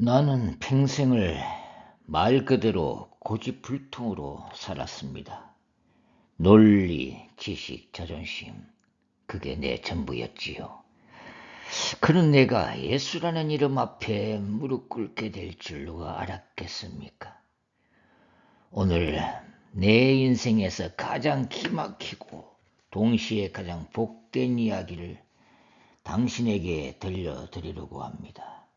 나는 평생을 말 그대로 고집불통으로 살았습니다. 논리, 지식, 자존심, 그게 내 전부였지요. 그런 내가 예수라는 이름 앞에 무릎 꿇게 될 줄 누가 알았겠습니까? 오늘 내 인생에서 가장 기막히고 동시에 가장 복된 이야기를 당신에게 들려드리려고 합니다.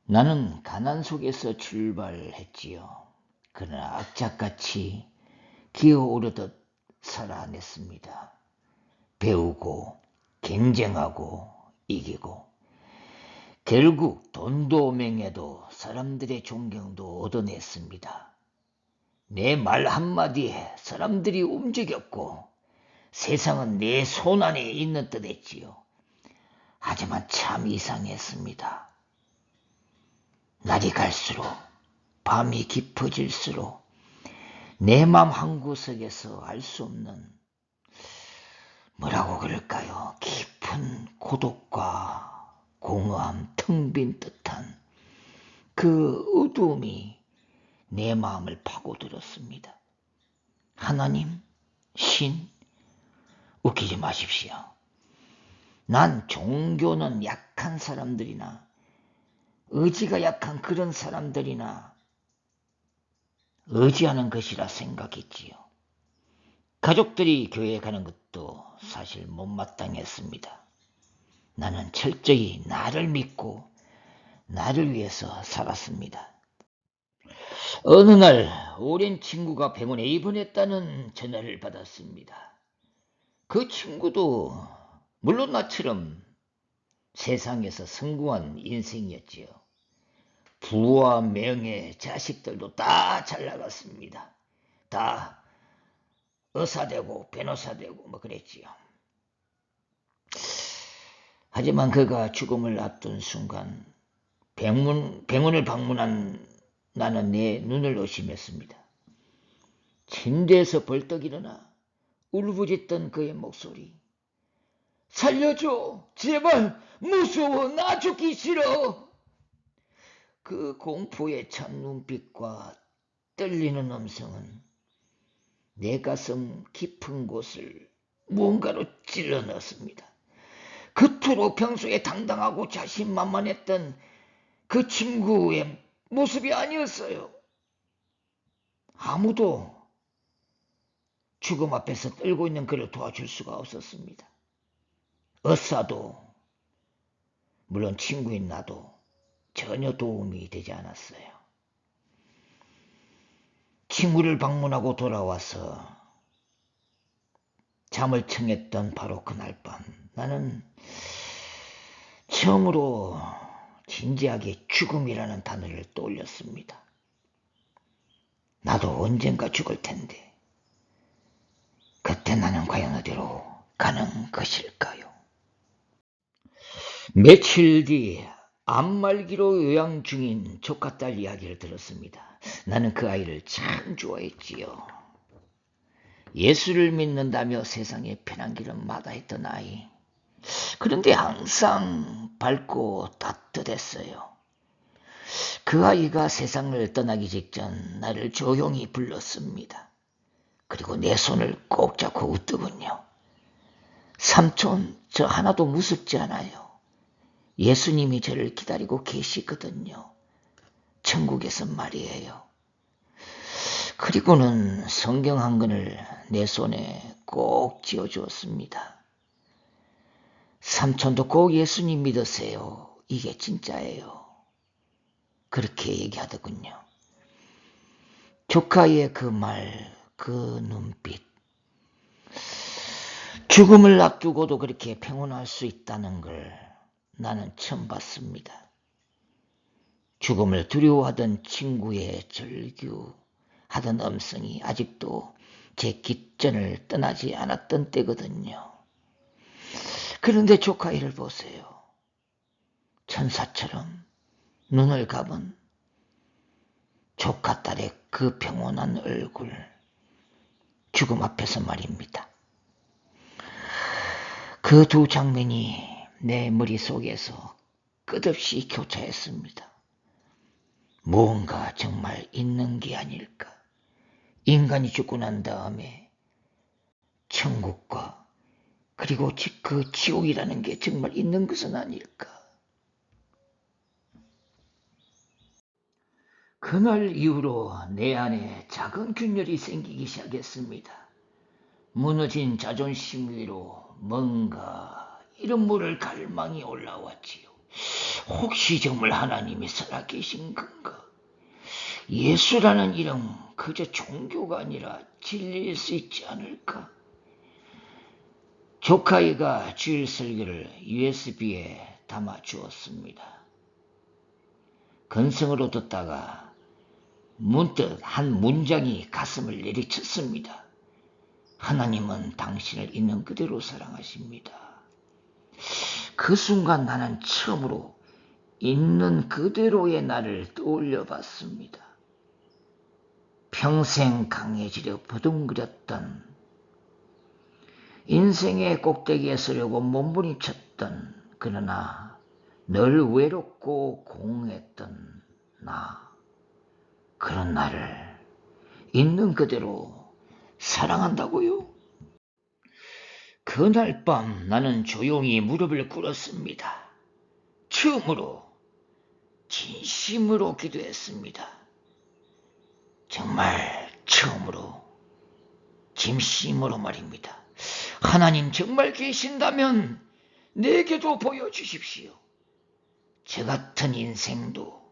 나는 가난 속에서 출발했지요. 그러나 악착같이 기어오르듯 살아냈습니다. 배우고 경쟁하고 이기고 결국 돈도 명예도 사람들의 존경도 얻어냈습니다. 내 말 한마디에 사람들이 움직였고 세상은 내 손안에 있는 듯 했지요. 하지만 참 이상했습니다. 날이 갈수록 밤이 깊어질수록 내 맘 한구석에서 알 수 없는 뭐라고 그럴까요? 깊은 고독과 공허함, 텅 빈 듯한 그 어두움이 내 마음을 파고들었습니다. 하나님, 신, 웃기지 마십시오. 난 종교는 약한 사람들이나 의지가 약한 그런 사람들이나 의지하는 것이라 생각했지요. 가족들이 교회에 가는 것도 사실 못마땅했습니다. 나는 철저히 나를 믿고 나를 위해서 살았습니다. 어느 날 오랜 친구가 병원에 입원했다는 전화를 받았습니다. 그 친구도 물론 나처럼 세상에서 성공한 인생이었지요. 부와 명예, 자식들도 다 잘 나갔습니다. 다 의사 되고 변호사 되고 뭐 그랬지요. 하지만 그가 죽음을 앞둔 순간 병원을 방문한 나는 내 눈을 의심했습니다. 침대에서 벌떡 일어나 울부짖던 그의 목소리. 살려줘! 제발! 무서워! 나 죽기 싫어! 그 공포에 찬 눈빛과 떨리는 음성은 내 가슴 깊은 곳을 무언가로 찔러 넣었습니다. 그토록 평소에 당당하고 자신만만했던 그 친구의 모습이 아니었어요. 아무도 죽음 앞에서 떨고 있는 그를 도와줄 수가 없었습니다. 의사도 물론 친구인 나도 전혀 도움이 되지 않았어요. 친구를 방문하고 돌아와서 잠을 청했던 바로 그날 밤 나는 처음으로 진지하게 죽음이라는 단어를 떠올렸습니다. 나도 언젠가 죽을 텐데 그때 나는 과연 어디로 가는 것일까요? 며칠 뒤 암말기로 요양 중인 조카딸 이야기를 들었습니다. 나는 그 아이를 참 좋아했지요. 예수를 믿는다며 세상의 편한 길을 마다했던 아이. 그런데 항상 밝고 따뜻했어요. 그 아이가 세상을 떠나기 직전 나를 조용히 불렀습니다. 그리고 내 손을 꼭 잡고 웃더군요. 삼촌, 저 하나도 무섭지 않아요. 예수님이 저를 기다리고 계시거든요. 천국에서 말이에요. 그리고는 성경 한 권을 내 손에 꼭 쥐어주었습니다. 삼촌도 꼭 예수님 믿으세요. 이게 진짜예요. 그렇게 얘기하더군요. 조카의 그 말, 그 눈빛. 죽음을 앞두고도 그렇게 평온할 수 있다는 걸 나는 처음 봤습니다. 죽음을 두려워하던 친구의 절규하던 음성이 아직도 제 귓전을 떠나지 않았던 때거든요. 그런데 조카이를 보세요. 천사처럼 눈을 감은 조카딸의 그 평온한 얼굴. 죽음 앞에서 말입니다. 그 두 장면이 내 머릿속에서 끝없이 교차했습니다. 무언가 정말 있는 게 아닐까? 인간이 죽고 난 다음에 천국과 그리고 그 지옥이라는 게 정말 있는 것은 아닐까? 그날 이후로 내 안에 작은 균열이 생기기 시작했습니다. 무너진 자존심 위로 뭔가 이름 모를 갈망이 올라왔지요. 혹시 정말 하나님이 살아계신 건가? 예수라는 이름 그저 종교가 아니라 진리일 수 있지 않을까? 조카이가 주일 설교를 USB에 담아 주었습니다. 근성으로 듣다가 문득 한 문장이 가슴을 내리쳤습니다. 하나님은 당신을 있는 그대로 사랑하십니다. 그 순간 나는 처음으로 있는 그대로의 나를 떠올려 봤습니다. 평생 강해지려 부둥그렸던 인생의 꼭대기에 서려고 몸부림쳤던 그러나 늘 외롭고 공허했던 나, 그런 나를 있는 그대로 사랑한다고요? 그날 밤 나는 조용히 무릎을 꿇었습니다. 처음으로 진심으로 기도했습니다. 정말 처음으로 진심으로 말입니다. 하나님 정말 계신다면 내게도 보여주십시오. 저 같은 인생도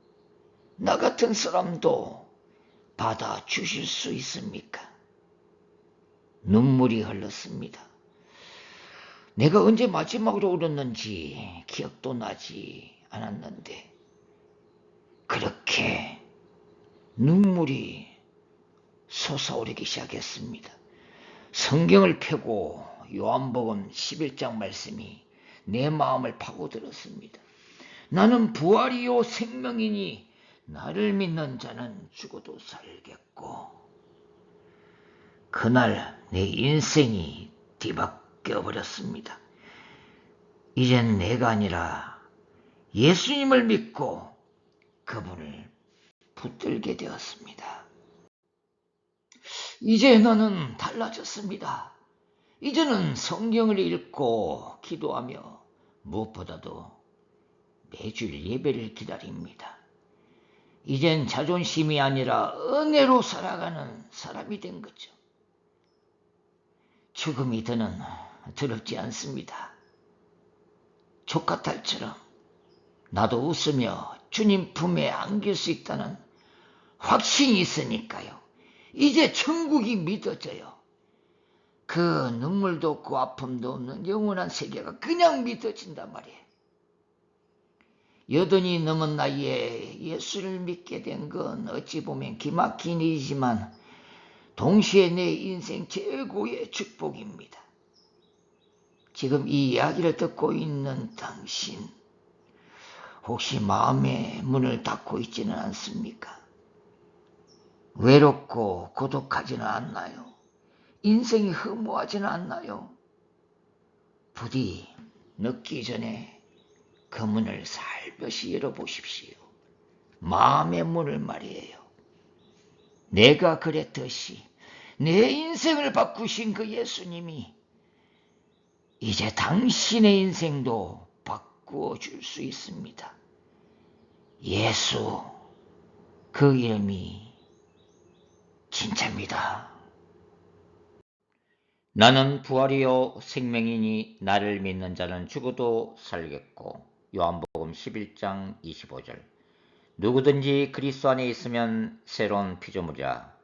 나 같은 사람도 받아주실 수 있습니까? 눈물이 흘렀습니다. 내가 언제 마지막으로 울었는지 기억도 나지 않았는데 그렇게 눈물이 솟아오르기 시작했습니다. 성경을 펴고 요한복음 11장 말씀이 내 마음을 파고들었습니다. 나는 부활이요 생명이니 나를 믿는 자는 죽어도 살겠고. 그날 내 인생이 뒤바뀌어 버렸습니다. 이젠 내가 아니라 예수님을 믿고 그분을 붙들게 되었습니다. 이제 나는 달라졌습니다. 이제는 성경을 읽고 기도하며 무엇보다도 매주일 예배를 기다립니다. 이젠 자존심이 아니라 은혜로 살아가는 사람이 된 거죠. 죽음이 더는 두렵지 않습니다. 조카딸처럼 나도 웃으며 주님 품에 안길 수 있다는 확신이 있으니까요. 이제 천국이 믿어져요. 그 눈물도 없고 아픔도 없는 영원한 세계가 그냥 믿어진단 말이에요. 여든이 넘은 나이에 예수를 믿게 된 건 어찌 보면 기막힌 일이지만 동시에 내 인생 최고의 축복입니다. 지금 이 이야기를 듣고 있는 당신, 혹시 마음의 문을 닫고 있지는 않습니까? 외롭고 고독하지는 않나요? 인생이 허무하지는 않나요? 부디 늦기 전에 그 문을 살며시 열어보십시오. 마음의 문을 말이에요. 내가 그랬듯이 내 인생을 바꾸신 그 예수님이 이제 당신의 인생도 바꾸어 줄 수 있습니다. 예수, 그 이름이 진짜입니다. 나는 부활이요 생명이니 나를 믿는 자는 죽어도 살겠고. 요한복음 11장 25절. 누구든지 그리스도 안에 있으면 새로운 피조물이라.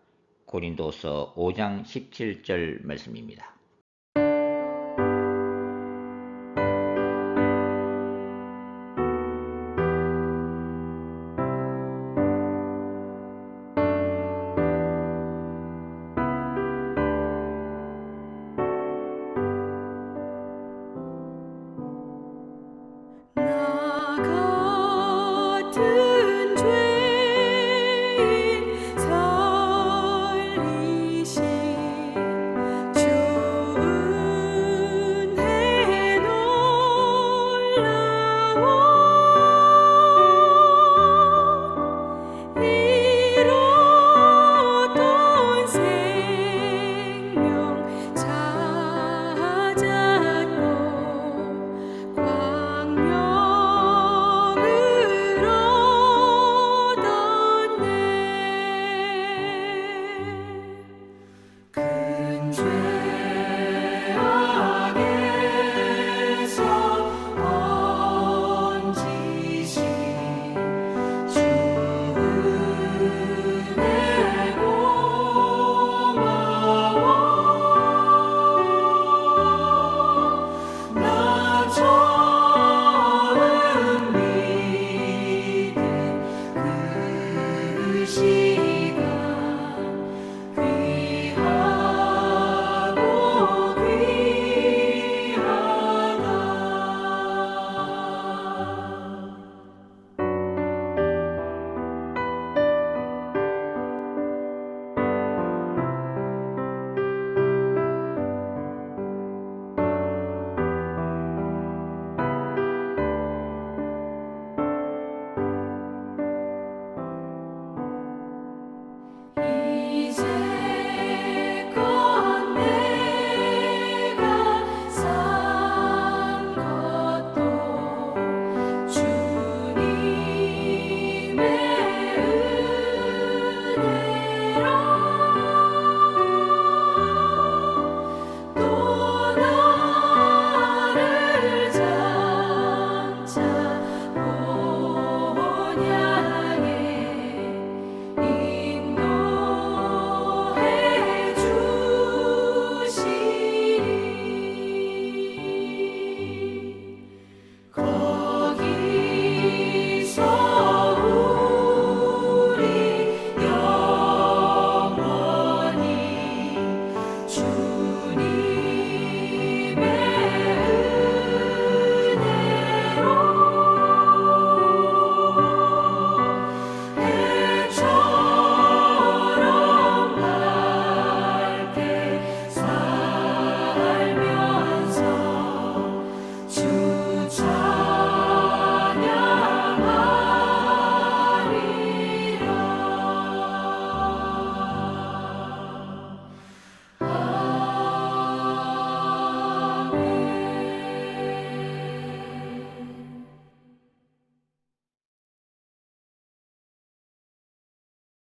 고린도서 5장 17절 말씀입니다.